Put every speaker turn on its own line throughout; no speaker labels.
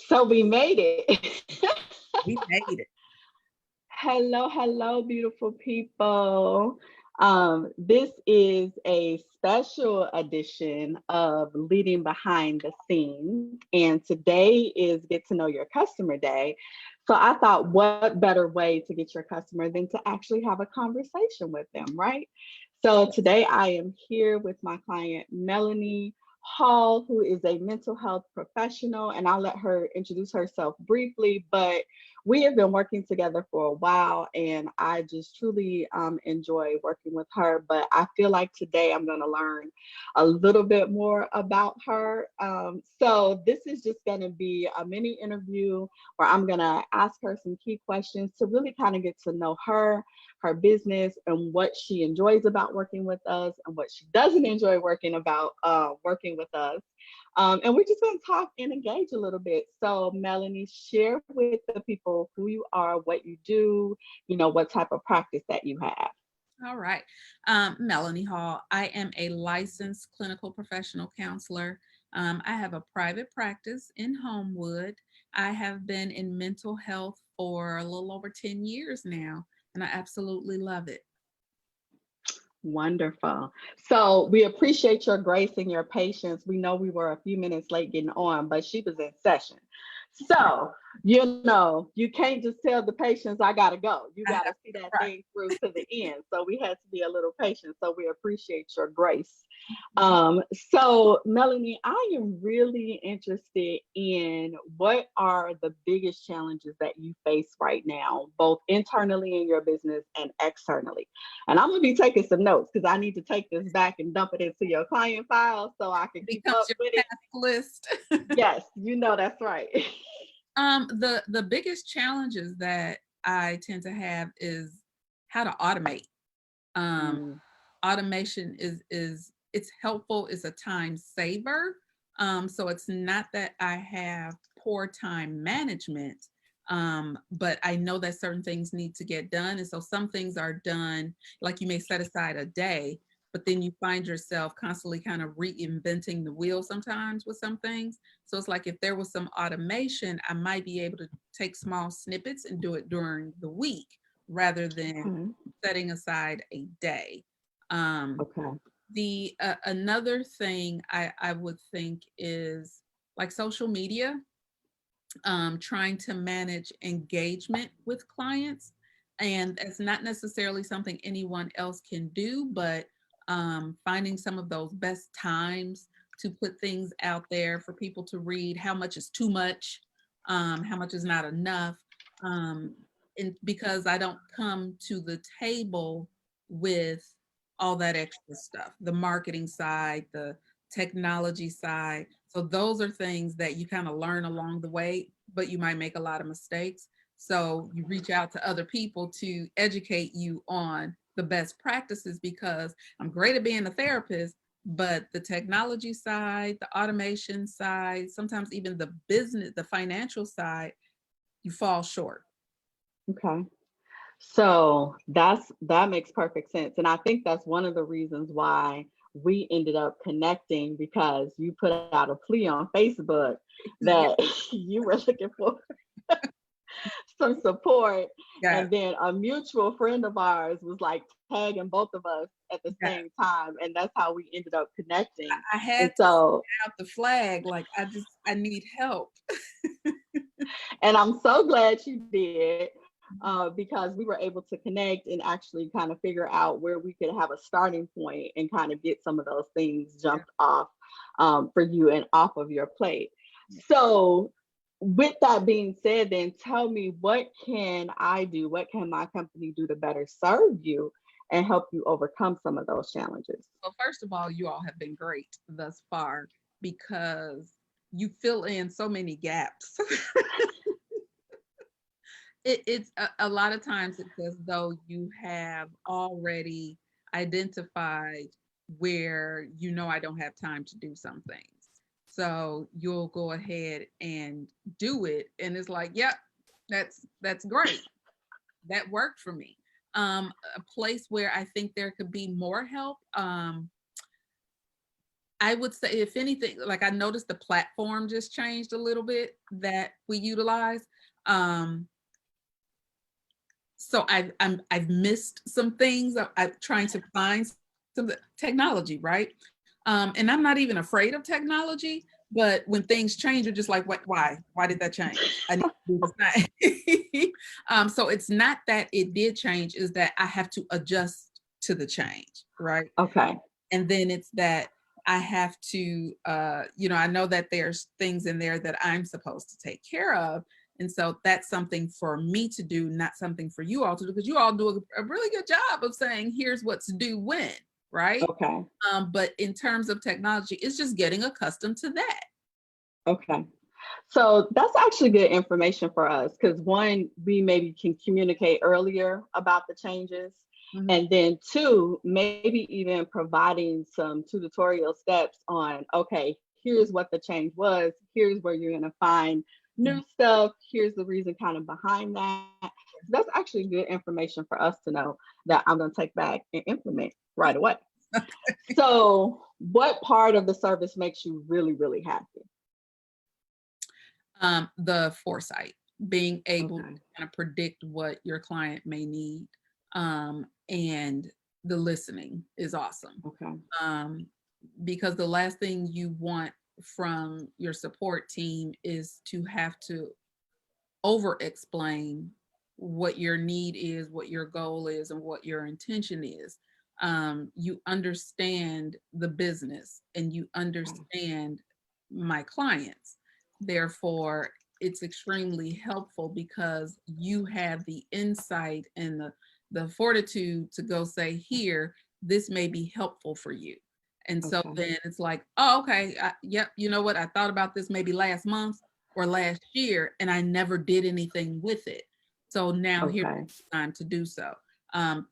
So we made it.
We made it.
Hello, hello, beautiful people. This is a special edition of Leading Behind the Scenes, and today is Get to Know Your Customer Day. So I thought, what better way to get your customer than to actually have a conversation with them, right? So today I am here with my client, Melanie Hall, who is a mental health professional, and I'll let her introduce herself briefly, but we have been working together for a while, and I just truly enjoy working with her. But I feel like today I'm going to learn a little bit more about her. So this is just going to be a mini interview where I'm going to ask her some key questions to really kind of get to know her, her business, and what she enjoys about working with us, and what she doesn't enjoy working with us. And we're just going to talk and engage a little bit. So, Melanie, share with the people who you are, what you do, what type of practice that you have.
All right. Melanie Hall. I am a licensed clinical professional counselor. I have a private practice in Homewood. I have been in mental health for a little over 10 years now, and I absolutely love it.
Wonderful. So we appreciate your grace and your patience. We know we were a few minutes late getting on, but she was in session. So, you can't just tell the patients, I got to go. You got to see that
Right.
thing through to the end. So we had to be a little patient. So we appreciate your grace.
Mhm.
So, Melanie, I am really interested in what are the biggest challenges that you face right now, both internally in your business and externally. And I'm going to be taking some notes because I need to take this back and dump it into your client file so I can keep
Becomes
up
your
with it.
task list.
Yes, that's right.
The biggest challenges that I tend to have is how to automate. Um,
Mm,
Automation is it's helpful, it's a time saver. So it's not that I have poor time management, but I know that certain things need to get done. And so some things are done, like you may set aside a day, but then you find yourself constantly kind of reinventing the wheel sometimes with some things. So it's like if there was some automation, I might be able to take small snippets and do it during the week rather than
okay.
setting aside a day. Um,
Okay.
the Another thing I would think is like social media, trying to manage engagement with clients. And it's not necessarily something anyone else can do, but finding some of those best times to put things out there for people to read. How much is too much? How much is not enough? Um, and because I don't come to the table with all that extra stuff, the marketing side, the technology side. So those are things that you kind of learn along the way, but you might make a lot of mistakes. So you reach out to other people to educate you on the best practices because I'm great at being a therapist, but the technology side, the automation side, sometimes even the business, the financial side, you fall short.
Okay. So that makes perfect sense. And I think that's one of the reasons why we ended up connecting because you put out a plea on Facebook that
Yeah,
you were looking for some support.
yeah,
And then a mutual friend of ours was like tagging both of us at the
yeah.
same time. And that's how we ended up connecting.
I
And
had to
so,
send out the flag, like I need help.
and I'm so glad you did because we were able to connect and actually kind of figure out where we could have a starting point and kind of get some of those things
Yeah,
jumped off for you and off of your plate.
yeah.
So, with that being said, then tell me, what can I do? What can my company do to better serve you and help you overcome some of those challenges?
Well, first of all, you all have been great thus far because you fill in so many gaps. It's a lot of times it's as though you have already identified where I don't have time to do some things. So you'll go ahead and do it, and it's like, yep, that's great. That worked for me. A place where I think there could be more help. I would say, if anything, like I noticed the platform just changed a little bit that we utilize. So I've missed some things. I'm trying to find some technology, right? And I'm not even afraid of technology, but when things change, you're just like, what? Why did that change? I need to do this now. So it's not that it did change; is that I have to adjust to the change, right?
Okay.
And then it's that I have to, I know that there's things in there that I'm supposed to take care of. And so that's something for me to do, not something for you all to do, because you all do a really good job of saying, here's what to do when, right?
Okay.
But in terms of technology, it's just getting accustomed to that.
Okay. So that's actually good information for us because one, we maybe can communicate earlier about the changes.
Mhm.
And then two, maybe even providing some tutorial steps on, okay, here's what the change was. Here's where you're going to find new stuff. Here's the reason kind of behind that. So that's actually good information for us to know that I'm going to take back and implement right away. So what part of the service makes you really, really happy?
The foresight, being able
Okay.
to kind of predict what your client may need, and the listening is awesome.
Okay.
Because the last thing you want from your support team is to have to over explain what your need is, what your goal is, and what your intention is. You understand the business and you understand my clients. Therefore, it's extremely helpful because you have the insight and the fortitude to go say, here, this may be helpful for you. And so
Okay.
then it's like, oh, okay, yep, you know what? I thought about this maybe last month or last year, and I never did anything with it. So now here's
Okay.
the time to do so.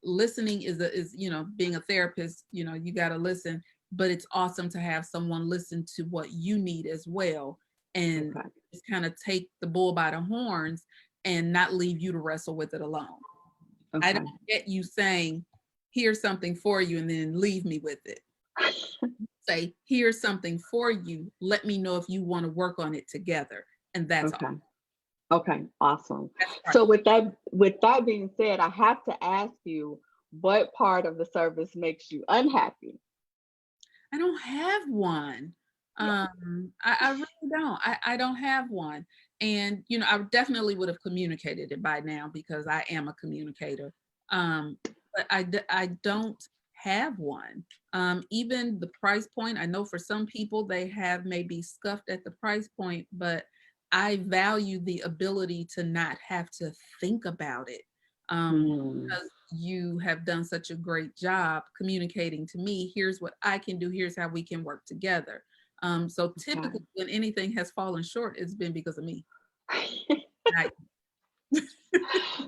Listening is being a therapist, you got to listen, but it's awesome to have someone listen to what you need as well, and
Okay.
just kind of take the bull by the horns and not leave you to wrestle with it alone. I
Okay.
don't get you saying, here's something for you, and then leave me with it. Say, here's something for you. Let me know if you want to work on it together. And that's
Okay.
all.
Okay. Awesome.
That's right.
So with that being said, I have to ask you, what part of the service makes you unhappy?
I don't have one. I really don't. I don't have one. And, I definitely would have communicated it by now because I am a communicator. But I don't have one. Even the price point, I know for some people they have maybe scuffed at the price point, but I value the ability to not have to think about it.
Hmm.
Because you have done such a great job communicating to me, here's what I can do, here's how we can work together. So typically when anything has fallen short, it's been because of me. Not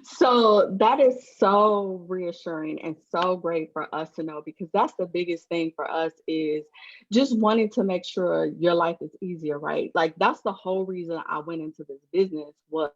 So that is so reassuring and so great for us to know because that's the biggest thing for us is just wanting to make sure your life is easier, right? Like that's the whole reason I went into this business was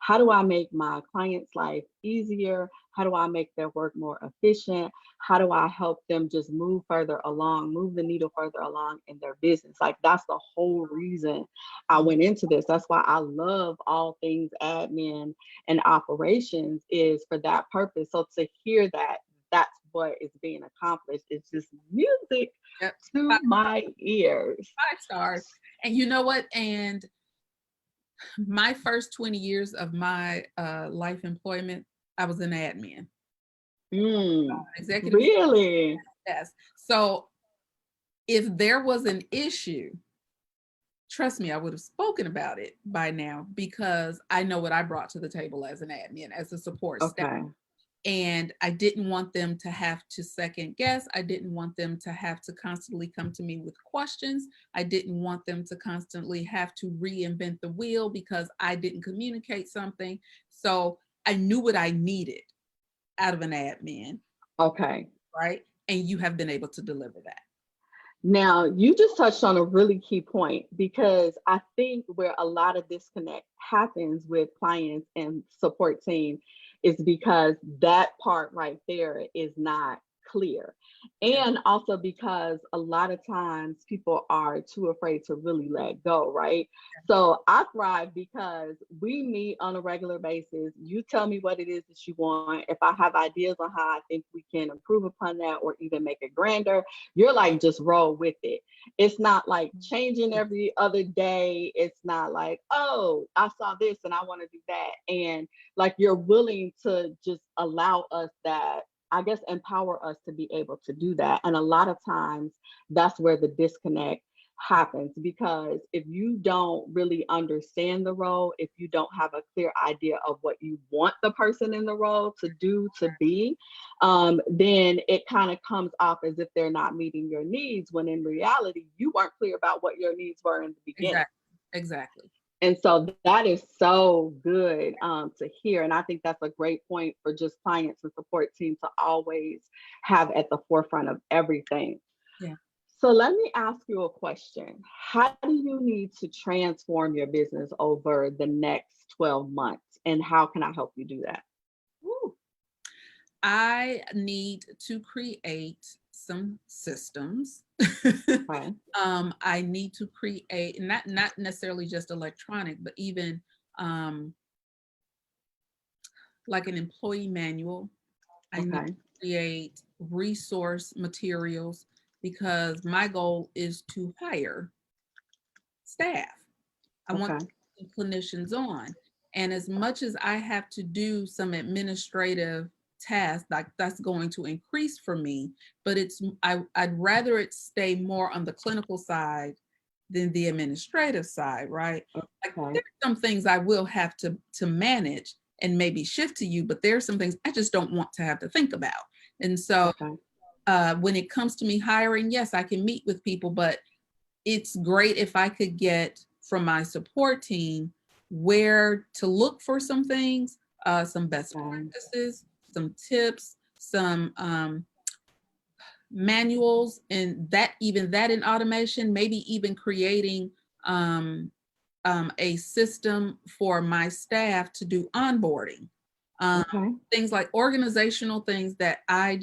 how do I make my clients' life easier? How do I make their work more efficient? How do I help them just move further along, move the needle further along in their business? Like that's the whole reason I went into this. That's why I love all things admin and operations is for that purpose. So to hear that that's what is being accomplished, it's just music
yep,
to my ears.
5 stars. And you know what? And my first 20 years of my life employment, I was an admin, executive.
Really?
Yes. So if there was an issue, trust me, I would have spoken about it by now because I know what I brought to the table as an admin, as a support staff.
Okay.
And I didn't want them to have to second guess. I didn't want them to have to constantly come to me with questions. I didn't want them to constantly have to reinvent the wheel because I didn't communicate something. So I knew what I needed out of an admin,
Okay.
right? And you have been able to deliver that.
Now, you just touched on a really key point because I think where a lot of disconnect happens with clients and support team is because that part right there is not clear.
Yeah.
And also because a lot of times people are too afraid to really let go, right? So I thrive because we meet on a regular basis. You tell me what it is that you want. If I have ideas on how I think we can improve upon that or even make it grander, you're like, just roll with it. It's not like changing every other day. It's not like, oh, I saw this and I want to do that. And like you're willing to just allow us that, I guess, empower us to be able to do that. And a lot of times that's where the disconnect happens, because if you don't really understand the role, if you don't have a clear idea of what you want the person in the role to do, to be, then it kind of comes off as if they're not meeting your needs, when in reality, you weren't clear about what your needs were in the beginning.
Exactly. Exactly.
And so that is so good to hear. And I think that's a great point for just clients and support teams to always have at the forefront of everything.
Yeah.
So let me ask you a question. How do you need to transform your business over the next 12 months? And how can I help you do that?
Woo. I need to create some systems.
Okay.
I need to create not necessarily just electronic, but even um, like an employee manual. I need
Okay.
to create resource materials because my goal is to hire staff. I want
Okay.
clinicians on. And as much as I have to do some administrative tasks, like that's going to increase for me, but I'd rather it stay more on the clinical side than the administrative side, right? Like
Okay.
there's some things I will have to manage and maybe shift to you, but there's some things I just don't want to have to think about. And so
Okay.
when it comes to me hiring, yes, I can meet with people, but it's great if I could get from my support team where to look for some things, some best
Okay.
practices, some tips, some manuals, and that even that in automation, maybe even creating um, a system for my staff to do onboarding. Um,
Okay.
things like organizational things that I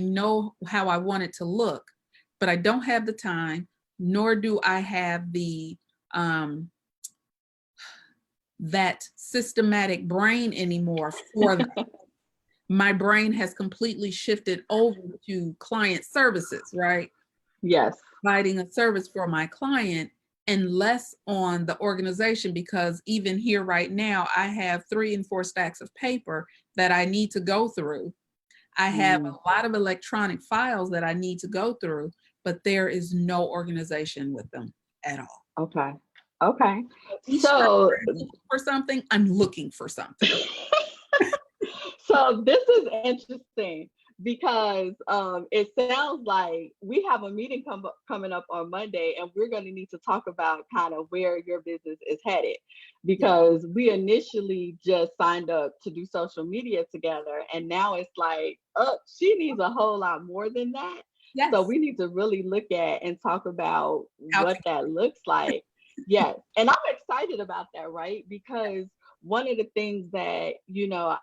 know how I want it to look, but I don't have the time, nor do I have the um, that systematic brain anymore for that. My brain has completely shifted over to client services, right?
Yes.
Providing a service for my client and less on the organization, because even here right now, I have 3 and 4 stacks of paper that I need to go through. I have
Mm,
a lot of electronic files that I need to go through, but there is no organization with them at all.
okay. Okay.
Each time
So
I'm looking for something, I'm looking for something.
so this is interesting because it sounds like we have a meeting coming up on Monday, and we're going to need to talk about kind of where your business is headed,
Yeah.
because we initially just signed up to do social media together, and now it's like, oh, she needs a whole lot more than that. So
Yes.
we need to really look at and talk about
How
what that looks like. Yes, and I'm excited about that, right? Because one of the things that,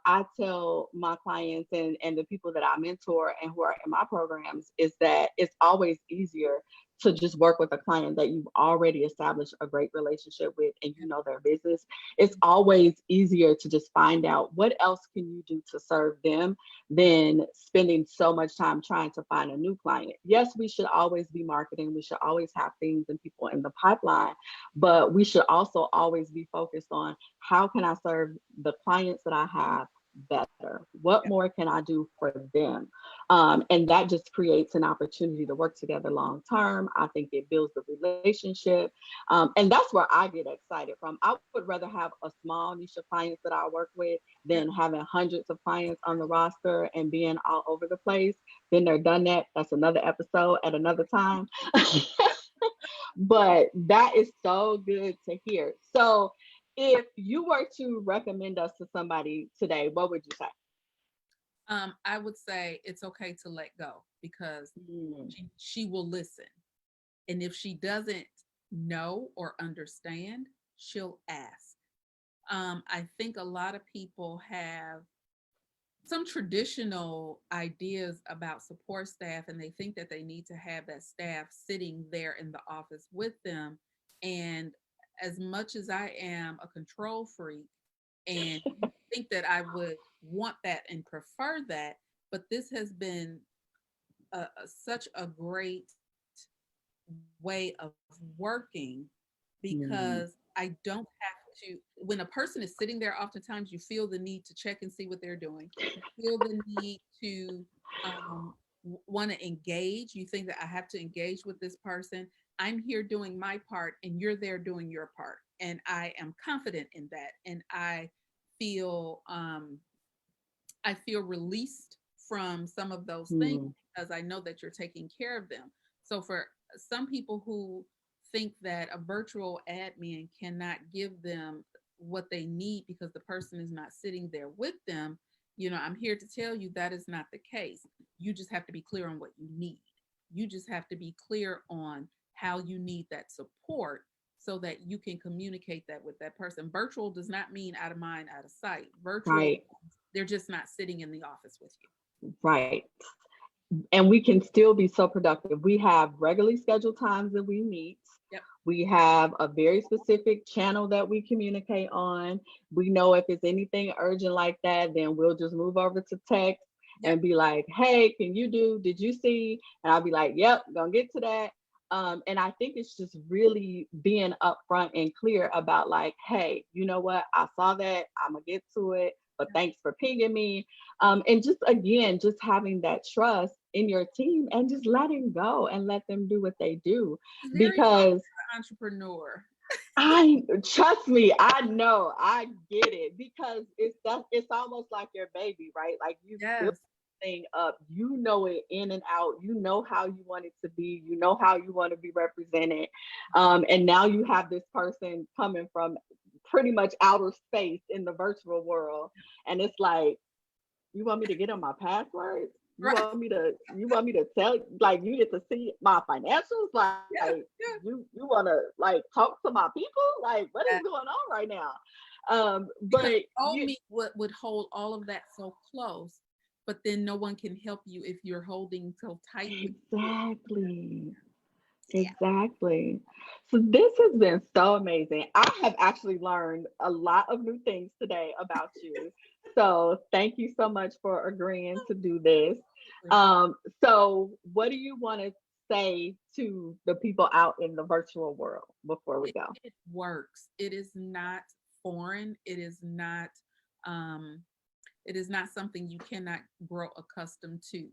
I tell my clients and the people that I mentor and who are in my programs is that it's always easier to just work with a client that you've already established a great relationship with and you know their business. It's always easier to just find out what else can you do to serve them than spending so much time trying to find a new client. Yes, we should always be marketing, we should always have things and people in the pipeline, but we should also always be focused on how can I serve the clients that I have better? What more can I do for them? And that just creates an opportunity to work together long term. I think it builds the relationship. And that's where I get excited from. I would rather have a small niche of clients that I work with than having hundreds of clients on the roster and being all over the place. Been there, done that. That's another episode at another time. But that is so good to hear. So, if you were to recommend us to somebody today, what would you say?
I would say it's okay to let go because
Mm,
she will listen. And if she doesn't know or understand, she'll ask. I think a lot of people have some traditional ideas about support staff, and they think that they need to have that staff sitting there in the office with them. And as much as I am a control freak and you think that I would want that and prefer that, but this has been such a great way of working
Mm,
because I don't have to, when a person is sitting there, oftentimes you feel the need to check and see what they're doing. You feel the need to want to engage. You think that I have to engage with this person. I'm here doing my part and you're there doing your part. And I am confident in that. And feel I feel released from some of those things
mm,
because I know that you're taking care of them. So for some people who think that a virtual admin cannot give them what they need because the person is not sitting there with them, I'm here to tell you that is not the case. You just have to be clear on what you need. You just have to be clear on how you need that support so that you can communicate that with that person. Virtual does not mean out of mind, out of sight. Virtual,
right,
they're just not sitting in the office with you.
right. And we can still be so productive. We have regularly scheduled times that we meet.
Yep.
We have a very specific channel that we communicate on. We know if it's anything urgent like that, then we'll just move over to text
Yep.
and be like, hey, did you see? And I'll be like, yep, gonna get to that. And I think it's just really being upfront and clear about like, hey, you know what? I saw that. I'm gonna get to it, but thanks for pinging me. And just again, just having that trust in your team and just letting go and let them do what they do.
It's very hard
Because
for an entrepreneur.
I trust me, I know, I get it because it's almost like your baby, right? Like you build
Yes.
thing up, you know it in and out, you know how you want it to be, you know how you want to be represented. And now you have this person coming from pretty much outer space in the virtual world. And it's like, you want me to get on my passwords?
Right.
You want me to tell like you get to see my financials? Like
Yeah. Yeah.
you wanna like talk to my people? Like what is
Yeah.
going on right now?
Because
But
old
you
me would hold all of that so close, but then no one can help you if you're holding so tightly.
exactly.
Yeah.
Exactly. So this has been so amazing. I have actually learned a lot of new things today about you. So thank you so much for agreeing to do this. Um, so what do you want to say to the people out in the virtual world before we
It,
go?
it works. It is not foreign. Um, it is not something you cannot grow accustomed to.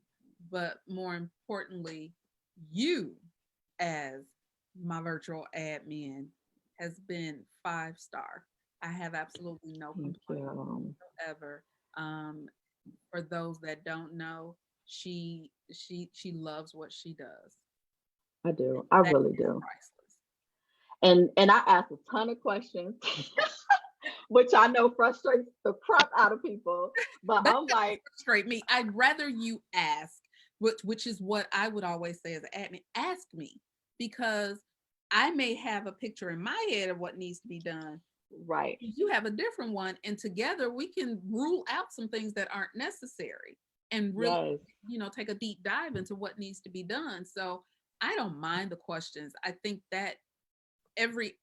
But more importantly, you as my virtual admin has been 5 star. I have absolutely no
Thank
complaints
you.
whatsoever. Um, for those that don't know, she loves what she does.
I do. I
That
really
is
do.
priceless.
And I asked a ton of questions, which I know frustrates the crap out of people. But
That
I'm
doesn't
like,
frustrate me. I'd rather you ask, which is what I would always say as an admin. Ask me because I may have a picture in my head of what needs to be done.
right.
You have a different one, and together we can rule out some things that aren't necessary and really,
Yes.
take a deep dive into what needs to be done. So I don't mind the questions. I think that every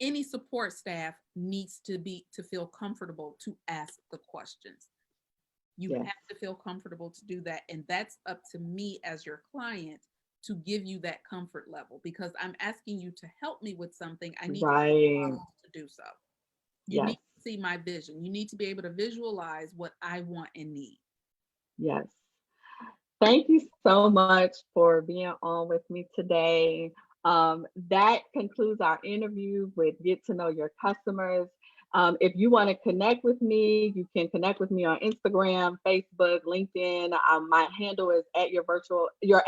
any support staff needs to feel comfortable to ask the questions. You
Yes.
have to feel comfortable to do that. And that's up to me as your client to give you that comfort level because I'm asking you to help me with something. I need to
Right.
do so. You need
Yes.
to see my vision. You need to be able to visualize what I want and need.
Yes. Thank you so much for being on with me today. That concludes our interview with Get to Know Your Customers. If you want to connect with me, you can connect with me on Instagram, Facebook, LinkedIn. My handle is at your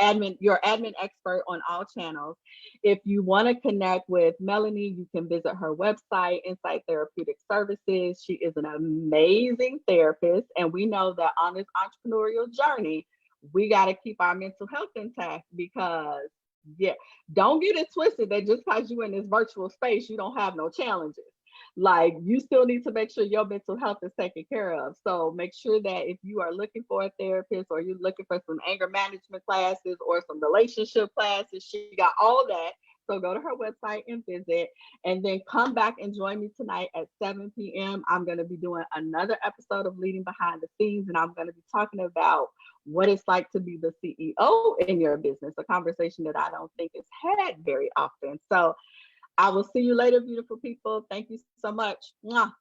admin expert on all channels. If you want to connect with Melanie, you can visit her website, Insight Therapeutic Services. She is an amazing therapist, and we know that on this entrepreneurial journey, we got to keep our mental health intact because yeah, don't get it twisted that just because you're in this virtual space, you don't have no challenges. Like, you still need to make sure your mental health is taken care of. So make sure that if you are looking for a therapist, or you're looking for some anger management classes or some relationship classes, she got all that. So go to her website and visit, and then come back and join me tonight at 7 p.m. I'm going to be doing another episode of Leading Behind the Scenes, and I'm going to be talking about what it's like to be the CEO in your business, a conversation that I don't think is had very often. So I will see you later, beautiful people. Thank you so much. Mwah.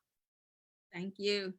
Thank you.